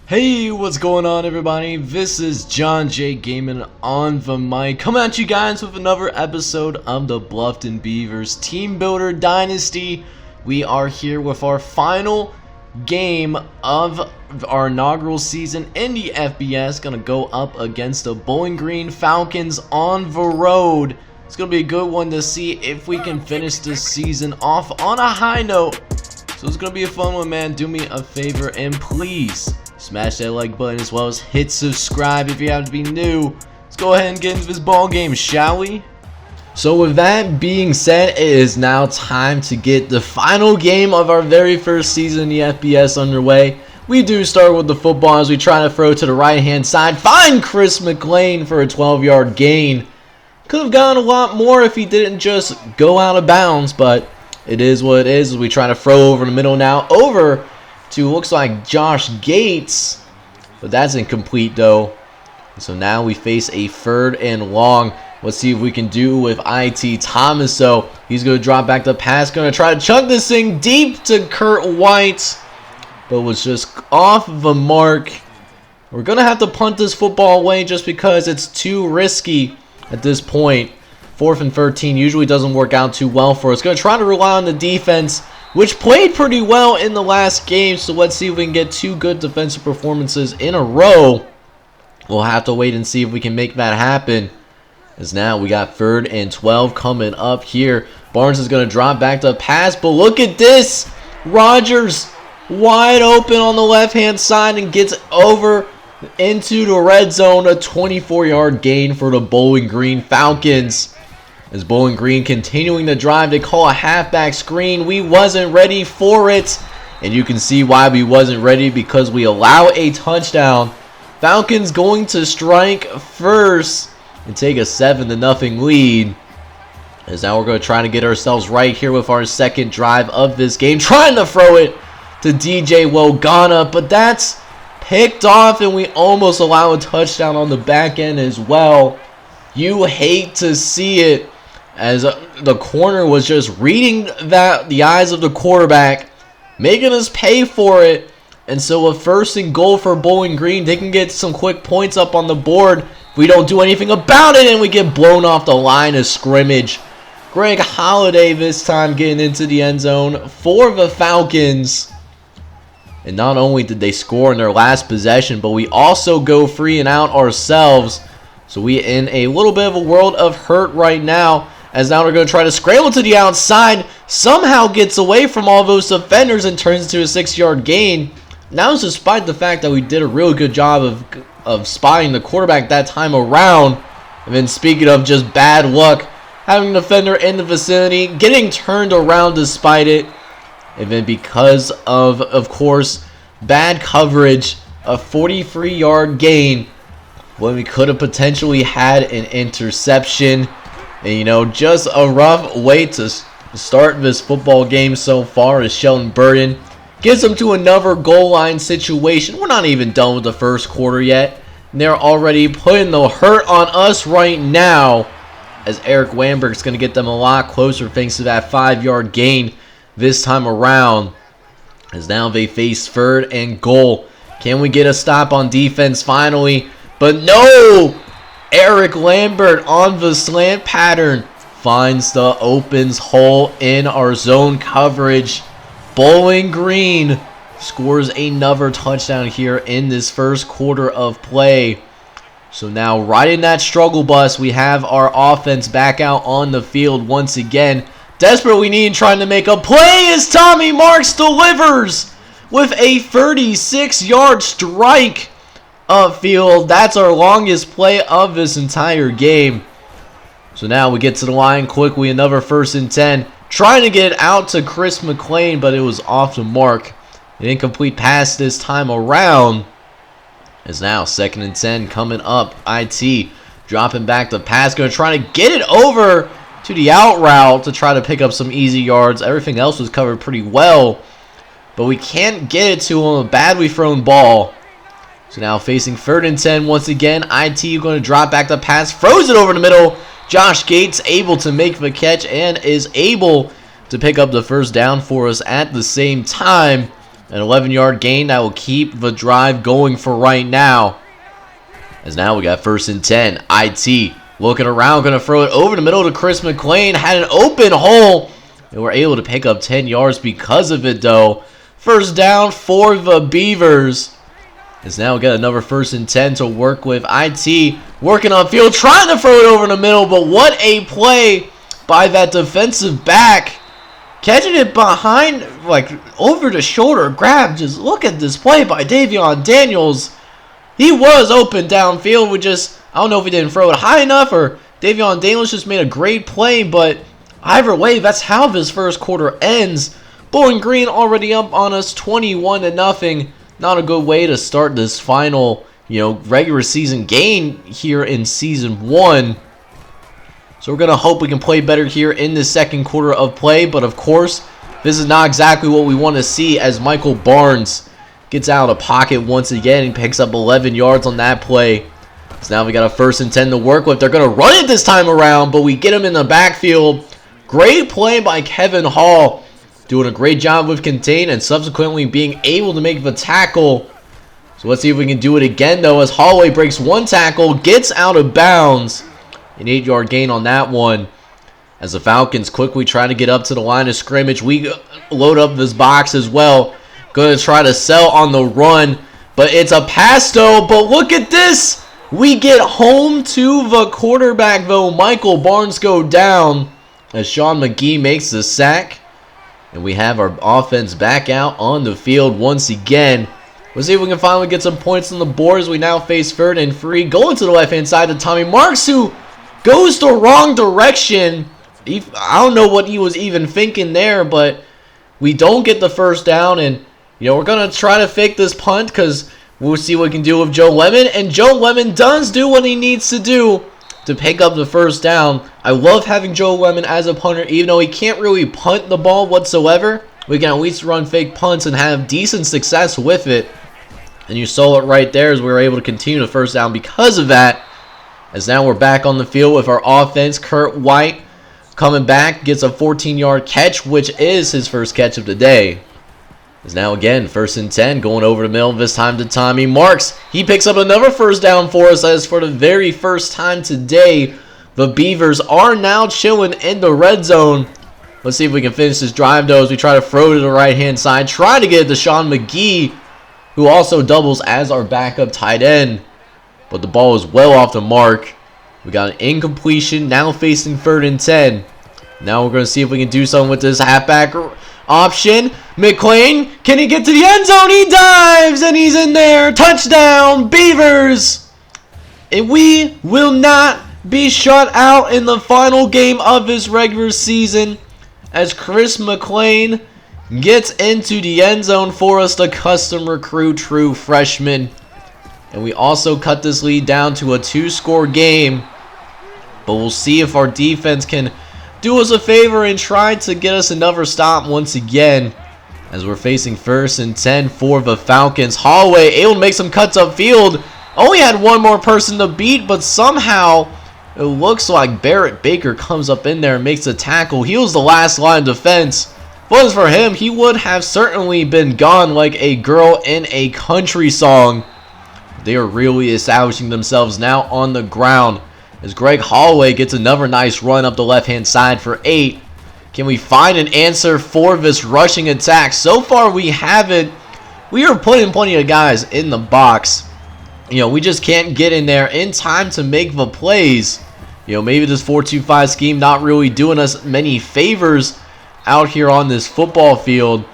Hey, what's going on, everybody? This is John J. Gaming on the mic, coming at you guys with another episode of the Bluffton Beavers Teambuilder Dynasty. We are here with our final game of our inaugural season in the FBS. Gonna go up against the Bowling Green Falcons on the road. It's gonna be a good one to see if we can finish this season off on a high note. So it's gonna be a fun one, man. Do me a favor and please smash that like button as well as hit subscribe if you happen to be new. Let's go ahead and get into this ball game, shall we? So with that being said, it is now time to get the final game of our very first season in the FBS underway. We do start with the football as we try to throw to the right hand side. Find Chris McLean for a 12-yard gain. Could have gotten a lot more if he didn't just go out of bounds, but it is what it is as we try to throw over the middle now. Over to looks like Josh Gates, but that's incomplete though. So now we face a third and long. Let's see if we can do with IT Thomas. So he's going to drop back the pass, going to try to chunk this thing deep to Kurt White, but was just off the mark. We're going to have to punt this football away just because it's too risky at this point. 4th and 13 usually doesn't work out too well for us. Going to try to rely on the defense, which played pretty well in the last game. So let's see if we can get two good defensive performances in a row. We'll have to wait and see if we can make that happen. As now we got 3rd and 12 coming up here. Barnes is going to drop back to pass, but look at this. Rogers wide open on the left-hand side and gets over into the red zone. A 24-yard gain for the Bowling Green Falcons. As Bowling Green continuing the drive, they call a halfback screen. We wasn't ready for it. And you can see why we wasn't ready, because we allow a touchdown. Falcons going to strike first and take a 7-0 lead. As now we're going to try to get ourselves right here with our second drive of this game. Trying to throw it to DJ Wogana, but that's picked off and we almost allow a touchdown on the back end as well. You hate to see it, as the corner was just reading the eyes of the quarterback, making us pay for it. And so a 1st and goal for Bowling Green. They can get some quick points up on the board if we don't do anything about it, and we get blown off the line of scrimmage. Greg Holiday this time getting into the end zone for the Falcons. And not only did they score in their last possession, but we also go 3 and out ourselves. So we in a little bit of a world of hurt right now, as now we're going to try to scramble to the outside. Somehow gets away from all those defenders and turns into a 6-yard gain. Now, despite the fact that we did a really good job of spotting the quarterback that time around. And then speaking of just bad luck, having a defender in the vicinity, getting turned around despite it. And then because of course, bad coverage, a 43-yard gain when we could have potentially had an interception. And, you know, just a rough way to start this football game so far as Sheldon Burden gets them to another goal line situation. We're not even done with the first quarter yet, and they're already putting the hurt on us right now, as Eric Wamberg's going to get them a lot closer thanks to that 5-yard gain this time around. As now they face 3rd and goal. Can we get a stop on defense finally? But no! Eric Lambert on the slant pattern finds the opens hole in our zone coverage. Bowling Green scores another touchdown here in this first quarter of play. So now riding that struggle bus, we have our offense back out on the field once again. Desperately need trying to make a play as Tommy Marks delivers with a 36-yard strike upfield. That's our longest play of this entire game. So now we get to the line quickly, another 1st and 10. Trying to get it out to Chris McLean, but it was off the mark. An incomplete pass this time around. As now 2nd and 10 coming up. IT dropping back the pass. Going to try to get it over to the out route to try to pick up some easy yards. Everything else was covered pretty well, but we can't get it to him. A badly thrown ball. So now facing 3rd and 10 once again. IT going to drop back the pass. Throws it over the middle. Josh Gates able to make the catch and is able to pick up the first down for us at the same time. An 11-yard gain that will keep the drive going for right now. As now we got 1st and 10. IT looking around, going to throw it over the middle to Chris McLean. Had an open hole. And we're able to pick up 10 yards because of it, though. 1st down for the Beavers. As now we got another 1st and 10 to work with. IT working on field, trying to throw it over the middle. But what a play by that defensive back. Catching it behind, like, over the shoulder grab. Just look at this play by Davion Daniels. He was open downfield. I don't know if he didn't throw it high enough or Davion Daniels just made a great play. But either way, that's how this first quarter ends. Bowling Green already up on us 21-0. Not a good way to start this final, regular season game here in Season 1. So we're going to hope we can play better here in the second quarter of play. But of course, this is not exactly what we want to see as Michael Barnes gets out of the pocket once again. He picks up 11 yards on that play. So now we got a 1st and 10 to work with. They're going to run it this time around, but we get him in the backfield. Great play by Kevin Hall. Doing a great job with contain and subsequently being able to make the tackle. So let's see if we can do it again, though, as Holloway breaks one tackle, gets out of bounds. An 8-yard gain on that one. As the Falcons quickly try to get up to the line of scrimmage, we load up this box as well. Going to try to sell on the run, but it's a pass, though. But look at this. We get home to the quarterback, though. Michael Barnes go down as Sean McGee makes the sack. And we have our offense back out on the field once again. Let's see if we can finally get some points on the board as we now face 3rd and 3. Going to the left-hand side to Tommy Marks, who goes the wrong direction. I don't know what he was even thinking there, but we don't get the 1st down. And, we're going to try to fake this punt because we'll see what we can do with Joe Lemon. And Joe Lemon does do what he needs to do to pick up the 1st down. I love having Joe Lemon as a punter, even though he can't really punt the ball whatsoever. We can at least run fake punts and have decent success with it. And you saw it right there as we were able to continue the 1st down because of that. As now we're back on the field with our offense. Kurt White coming back, gets a 14-yard catch, which is his first catch of the day. As now again, 1st and 10, going over the middle, this time to Tommy Marks. He picks up another 1st down for us, as for the very first time today, the Beavers are now chilling in the red zone. Let's see if we can finish this drive, though, as we try to throw to the right-hand side. Try to get it to Sean McGee, who also doubles as our backup tight end. But the ball is well off the mark. We got an incompletion, now facing 3rd and 10. Now we're going to see if we can do something with this halfback option. McLean, can he get to the end zone? He dives, and he's in there. Touchdown, Beavers! And we will not be shut out in the final game of this regular season as Chris McLean gets into the end zone for us, the custom recruit true freshman. And we also cut this lead down to a 2-score game. But we'll see if our defense can do us a favor and try to get us another stop once again. As we're facing 1st and 10 for the Falcons. Holloway able to make some cuts upfield. Only had one more person to beat, but somehow it looks like Barrett Baker comes up in there and makes a tackle. He was the last line of defense. If it wasn't for him, he would have certainly been gone like a girl in a country song. They are really establishing themselves now on the ground as Greg Holloway gets another nice run up the left-hand side for 8. Can we find an answer for this rushing attack? So far, we haven't. We are putting plenty of guys in the box. We just can't get in there in time to make the plays. Maybe this 4-2-5 scheme not really doing us many favors out here on this football field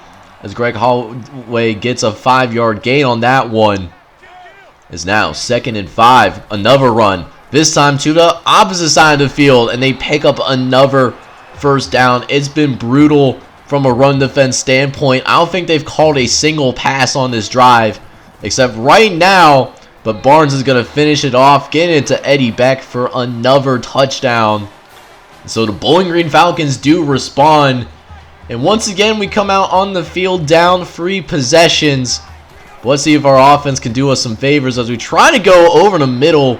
as Greg Holloway gets a 5-yard gain on that one. Is now 2nd and 5. Another run. This time to the opposite side of the field, and they pick up another 1st down. It's been brutal from a run defense standpoint. I don't think they've called a single pass on this drive, except right now. But Barnes is going to finish it off, getting it to Eddie Beck for another touchdown. So the Bowling Green Falcons do respond. And once again, we come out on the field down 3 possessions. But let's see if our offense can do us some favors as we try to go over the middle.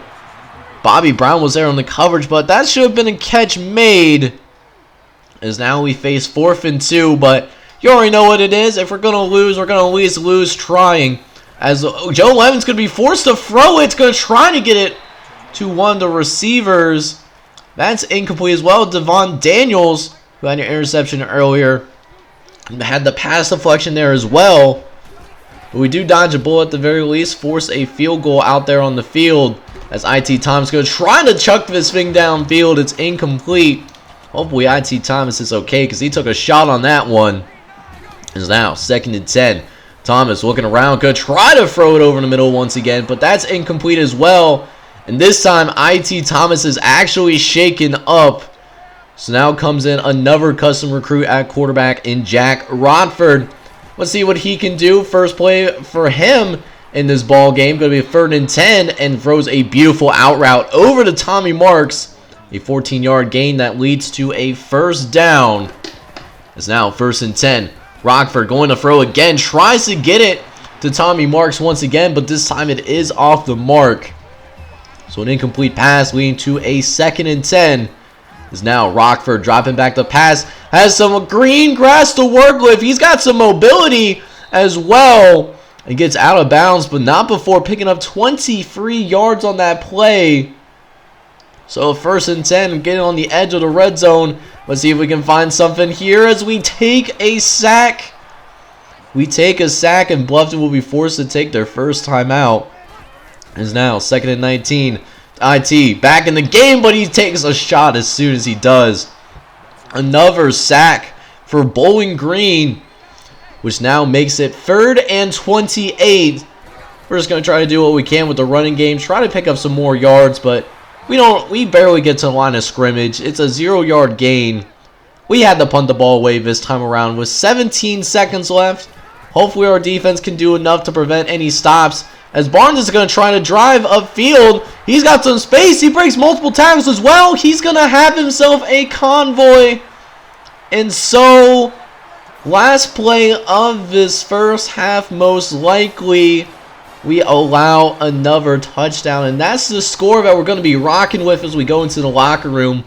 Bobby Brown was there on the coverage, but that should have been a catch made. As now we face 4th and 2, but You already know what it is. If we're going to lose, we're going to at least lose trying. As Joe Lemon's going to be forced to throw it. It's going to try to get it to one of the receivers. That's incomplete as well. Devon Daniels, who had an interception earlier, had the pass deflection there as well. But we do dodge a bullet at the very least. Force a field goal out there on the field. As IT Thomas going to try to chuck this thing downfield. It's incomplete. Hopefully IT Thomas is okay because he took a shot on that one. It's now 2nd and 10. Thomas looking around. Going to try to throw it over in the middle once again. But that's incomplete as well. And this time IT Thomas is actually shaken up. So now comes in another custom recruit at quarterback in Jack Rodford. Let's see what he can do. First play for him in this ball game. Going to be 3rd and 10 and throws a beautiful out route over to Tommy Marks. A 14-yard gain that leads to a first down. It's now 1st and 10. Rockford going to throw again. Tries to get it to Tommy Marks once again, but this time it is off the mark. So an incomplete pass leading to a 2nd and 10. Is now Rockford dropping back the pass. Has some green grass to work with. He's got some mobility as well. And gets out of bounds, but not before picking up 23 yards on that play. So 1st and 10, getting on the edge of the red zone. Let's see if we can find something here as we take a sack. We take a sack and Bluffton will be forced to take their first timeout. Is now 2nd and 19. IT back in the game, but he takes a shot as soon as he does. Another sack for Bowling Green, which now makes it 3rd and 28. We're just going to try to do what we can with the running game. Try to pick up some more yards, but we barely get to the line of scrimmage. It's a 0-yard gain. We had to punt the ball away this time around with 17 seconds left. Hopefully our defense can do enough to prevent any stops. As Barnes is going to try to drive upfield. He's got some space. He breaks multiple tackles as well. He's going to have himself a convoy. And so, last play of this first half, most likely, we allow another touchdown. And that's the score that we're going to be rocking with as we go into the locker room.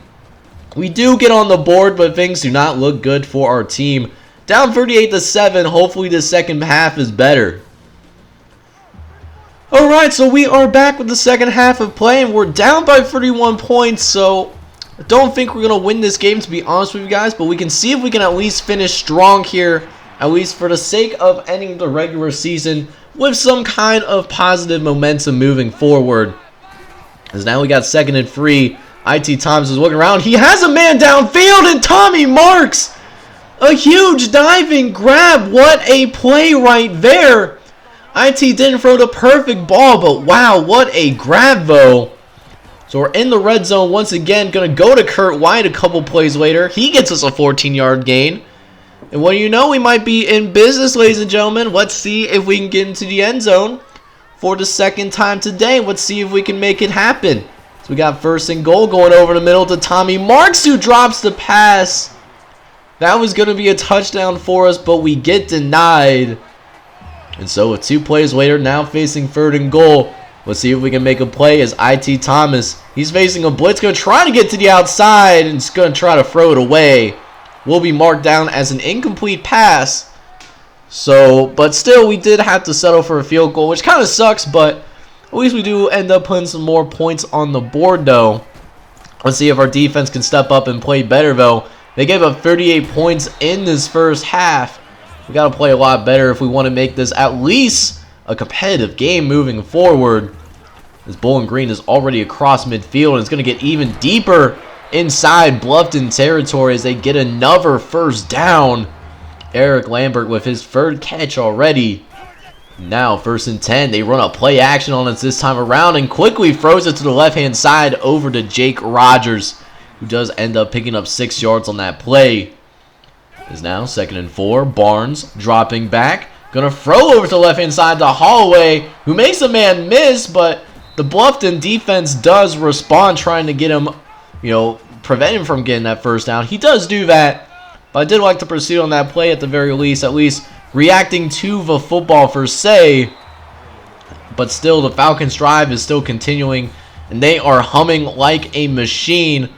We do get on the board, but things do not look good for our team. Down 38-7. Hopefully the second half is better. Alright, so we are back with the second half of play, and we're down by 31 points, so I don't think we're going to win this game, to be honest with you guys, but we can see if we can at least finish strong here, at least for the sake of ending the regular season with some kind of positive momentum moving forward. As now we got 2nd and 3. IT Thomas is looking around. He has a man downfield, and Tommy Marks, a huge diving grab. What a play right there. IT didn't throw the perfect ball, but wow, what a grab though. So we're in the red zone once again. Going to go to Kurt White a couple plays later. He gets us a 14-yard gain. And what do you know, we might be in business, ladies and gentlemen. Let's see if we can get into the end zone for the second time today. Let's see if we can make it happen. So we got 1st and goal going over the middle to Tommy Marks, who drops the pass. That was going to be a touchdown for us, but we get denied. And so with 2 plays later, now facing 3rd and goal. Let's see if we can make a play as IT Thomas. He's facing a blitz, going to try to get to the outside, and it's going to try to throw it away. Will be marked down as an incomplete pass. So, but still, we did have to settle for a field goal, which kind of sucks, but at least we do end up putting some more points on the board, though. Let's see if our defense can step up and play better, though. They gave up 38 points in this first half. We got to play a lot better if we want to make this at least a competitive game moving forward. This Bowling Green is already across midfield, and it's going to get even deeper inside Bluffton territory as they get another first down. Eric Lambert with his 3rd catch already. Now 1st and 10. They run a play action on us this time around and quickly throws it to the left-hand side over to Jake Rogers, who does end up picking up 6 yards on that play. Is now 2nd and 4. Barnes dropping back. Going to throw over to the left-hand side to Holloway, who makes a man miss, but the Bluffton defense does respond, trying to get him, prevent him from getting that first down. He does do that, but I did like to proceed on that play at the very least, at least reacting to the football per se. But still, the Falcons' drive is still continuing, and they are humming like a machine.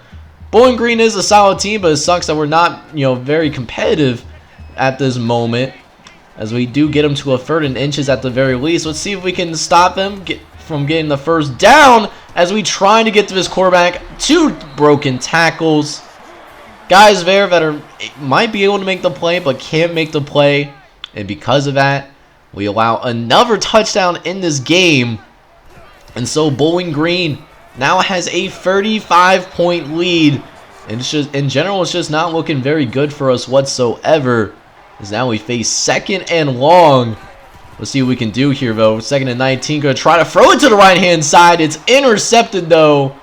Bowling Green is a solid team, but it sucks that we're not, very competitive at this moment, as we do get him to a 3rd and inches at the very least. Let's see if we can stop him from getting the first down as we try to get to his quarterback. 2 broken tackles. Guys there that might be able to make the play but can't make the play, and because of that, we allow another touchdown in this game. And so Bowling Green now has a 35-point lead. And it's just, in general, it's just not looking very good for us whatsoever. As now we face 2nd and long. Let's see what we can do here, though. 2nd and 19. Going to try to throw it to the right-hand side. It's intercepted, though.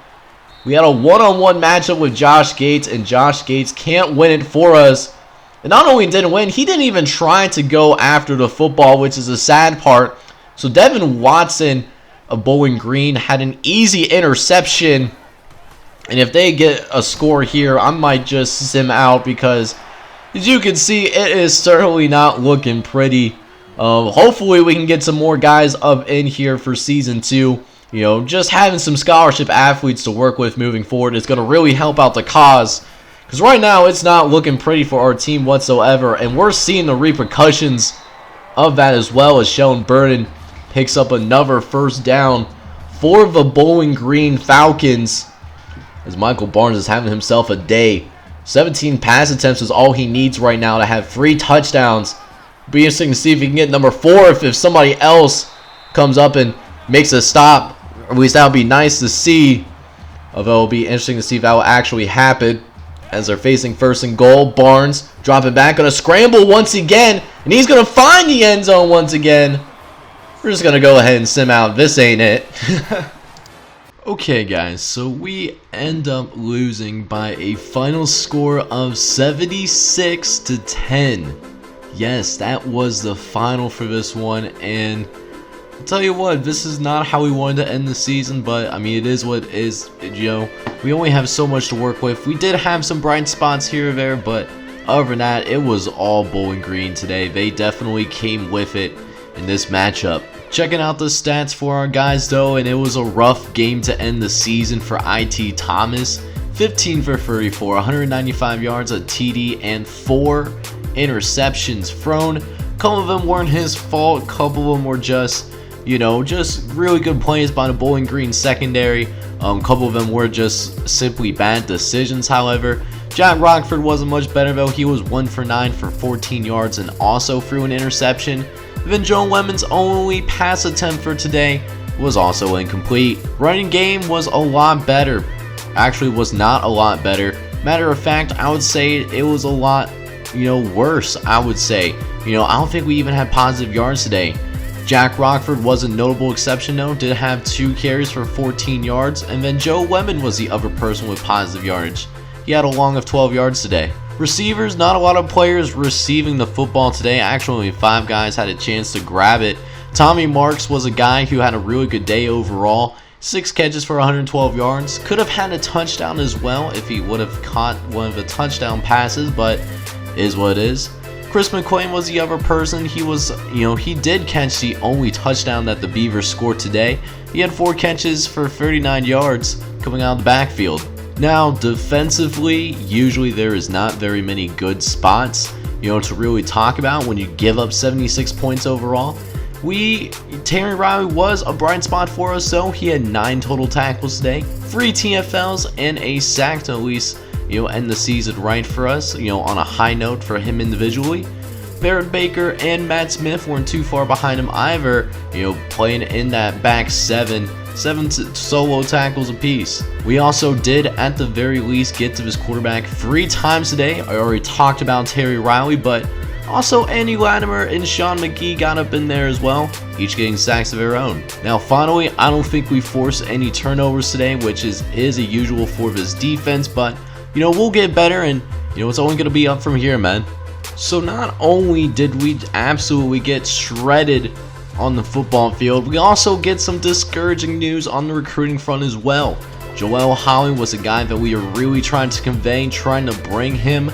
We had a one-on-one matchup with Josh Gates, and Josh Gates can't win it for us. And not only didn't win, he didn't even try to go after the football, which is a sad part. So Devin Watson of Bowling Green had an easy interception. And if they get a score here, I might just sim out because, as you can see, it is certainly not looking pretty. Hopefully we can get some more guys up in here for Season 2. You know, just having some scholarship athletes to work with moving forward is going to really help out the cause. Because right now, it's not looking pretty for our team whatsoever. And we're seeing the repercussions of that as well, as Sheldon Burden picks up another first down for the Bowling Green Falcons. As Michael Barnes is having himself a day. 17 pass attempts is all he needs right now to have 3 touchdowns. Be interesting to see if he can get number 4 if somebody else comes up and makes a stop. Or at least that would be nice to see. Although it'll be interesting to see if that will actually happen. As they're facing 1st and goal, Barnes dropping back, going to scramble once again. And he's going to find the end zone once again. We're just going to go ahead and sim out. This ain't it. Okay, guys, so we end up losing by a final score of 76-10. Yes, that was the final for this one, and I'll tell you what, this is not how we wanted to end the season, but I mean, it is what it is. You know, we only have so much to work with. We did have some bright spots here or there, but other than that, it was all Bowling Green today. They definitely came with it in this matchup. Checking out the stats for our guys though, and it was a rough game to end the season for IT Thomas. 15 for 34, 195 yards, a TD, and 4 interceptions thrown. A couple of them weren't his fault, a couple of them were just, you know, just really good plays by the Bowling Green secondary. A couple of them were just simply bad decisions, however. Jack Rockford wasn't much better though. He was 1 for 9 for 14 yards and also threw an interception. Then Joe Lemon's only pass attempt for today was also incomplete. Running game was a lot better. Actually was not a lot better. Matter of fact, I would say it was a lot, you know, worse, I would say. You know, I don't think we even had positive yards today. Jack Rockford was a notable exception though, did have 2 carries for 14 yards, and then Joe Lemon was the other person with positive yardage. He had a long of 12 yards today. Receivers, not a lot of players receiving the football today. Actually, only 5 guys had a chance to grab it. Tommy Marks was a guy who had a really good day overall. 6 catches for 112 yards. Could have had a touchdown as well if he would have caught one of the touchdown passes, but is what it is. Chris McQuain was the other person. He was, you know, he did catch the only touchdown that the Beavers scored today. He had 4 catches for 39 yards coming out of the backfield. Now, defensively, usually there is not very many good spots, you know, to really talk about when you give up 76 points overall. Terry Riley was a bright spot for us, though. He had 9 total tackles today, 3 TFLs, and a sack to at least, you know, end the season right for us, you know, on a high note for him individually. Barrett Baker and Matt Smith weren't too far behind him either, you know, playing in that back 7 solo tackles apiece. We also did, at the very least, get to his quarterback 3 times today. I already talked about Terry Riley, but also Andy Latimer and Sean McGee got up in there as well, each getting sacks of their own. Now, finally, I don't think we forced any turnovers today, which is a usual for this defense, but, you know, we'll get better, and, you know, it's only going to be up from here, man. So not only did we absolutely get shredded on the football field, we also get some discouraging news on the recruiting front as well. Joel Holly was a guy that we are really trying to convey, trying to bring him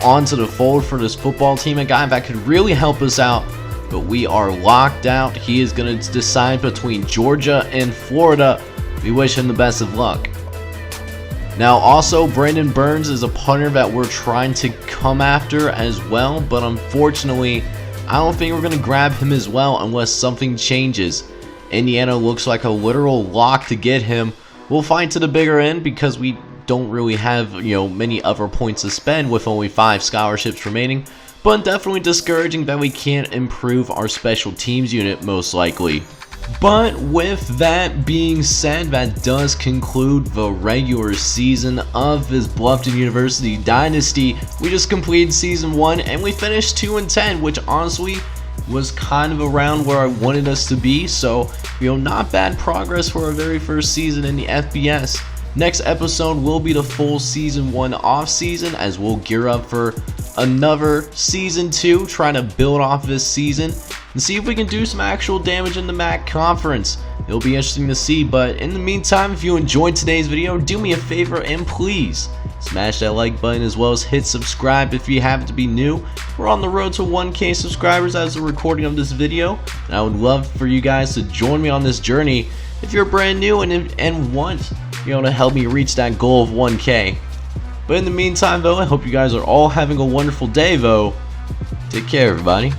onto the fold for this football team, a guy that could really help us out, but we are locked out. He is going to decide between Georgia and Florida. We wish him the best of luck. Now also, Brandon Burns is a punter that we're trying to come after as well, but unfortunately I don't think we're going to grab him as well unless something changes. Indiana looks like a literal lock to get him. We'll fight to the bigger end because we don't really have, many other points to spend with only 5 scholarships remaining, but definitely discouraging that we can't improve our special teams unit most likely. But with that being said, that does conclude the regular season of this Bluffton University Dynasty. We just completed Season 1 and we finished 2-10, which honestly was kind of around where I wanted us to be. So, not bad progress for our very first season in the FBS. Next episode will be the full Season 1 off season as we'll gear up for another Season 2, trying to build off this season and see if we can do some actual damage in the MAC conference. It'll be interesting to see, but in the meantime, if you enjoyed today's video, do me a favor and please smash that like button as well as hit subscribe if you happen to be new. We're on the road to 1K subscribers as the recording of this video, and I would love for you guys to join me on this journey if you're brand new and want to help me reach that goal of 1K. But in the meantime though, I hope you guys are all having a wonderful day though. Take care everybody.